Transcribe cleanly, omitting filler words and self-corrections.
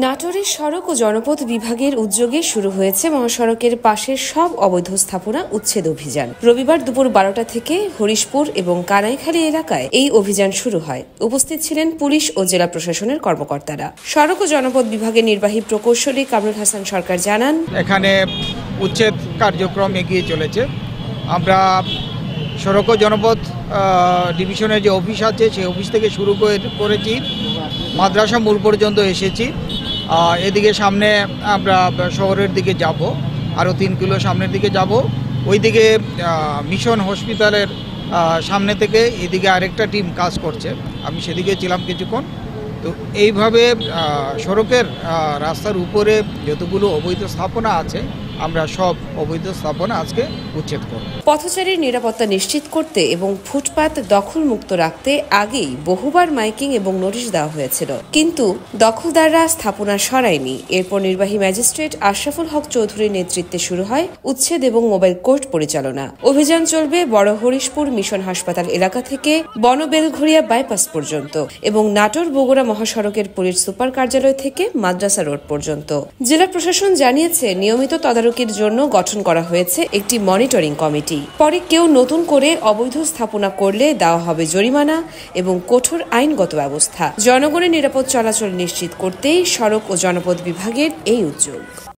নাটোরের সড়ক ও জনপথ বিভাগের উদ্যোগে শুরু হয়েছে মহাসড়কের পাশের সব অবৈধ স্থাপনা উচ্ছেদ অভিযান। রবিবার দুপুর 12টা থেকে হরিশপুর এবং কানাইখালী এলাকায় এই অভিযান শুরু হয়। উপস্থিত ছিলেন পুলিশ ও জেলা প্রশাসনের কর্মকর্তারা। সড়ক ও জনপথ বিভাগের নির্বাহী প্রকৌশলী কামরুল হাসান সরকার জানান, এখানে উচ্ছেদ কার্যক্রম এগিয়ে চলেছে। আমরা সড়ক ও জনপথ ডিভিশনের যে অফিস আছে সেই অফিস থেকে শুরু করেছি, মাদ্রাসা মূল পর্যন্ত এসেছি। এদিকে সামনে আমরা শহরের দিকে যাব, আরও 3 কিলো সামনের দিকে যাব। ওইদিকে মিশন হসপিটালের সামনে থেকে এদিকে আরেকটা টিম কাজ করছে, আমি সেদিকে ছিলাম কিছুক্ষণ। তো এইভাবে সড়কের রাস্তার উপরে যতগুলো অবৈধ স্থাপনা আছে আমরা সব অবৈধ স্থাপনা আজকে উচ্ছেদ করব। পথচারীর নিরাপত্তা নিশ্চিত করতে এবং ফুটপাত দখলমুক্ত রাখতে আগেই বহুবার মাইকিং এবং নোটিশ দেওয়া হয়েছিল, কিন্তু দখলদাররা স্থাপনা সরায়নি। এরপর নির্বাহী ম্যাজিস্ট্রেট আশরাফুল হক চৌধুরীর নেতৃত্বে শুরু হয় উচ্ছেদ এবং মোবাইল কোর্ট পরিচালনা। অভিযান চলবে বড় হরিশপুর মিশন হাসপাতাল এলাকা থেকে বনবেলঘরিয়া বাইপাস পর্যন্ত এবং নাটোর বগুড়া মহাসড়কের পুলিশ সুপার কার্যালয় থেকে মাদ্রাসা রোড পর্যন্ত। জেলা প্রশাসন জানিয়েছে, নিয়মিত তদারকির জন্য গঠন করা হয়েছে একটি মনিটরিং কমিটি। পরে কেউ নতুন করে অবৈধ স্থাপনা করলে দেওয়া হবে জরিমানা এবং কঠোর আইনগত ব্যবস্থা। জনগণের নিরাপদ চলাচল নিশ্চিত করতেই সড়ক ও জনপথ বিভাগের এই উদ্যোগ।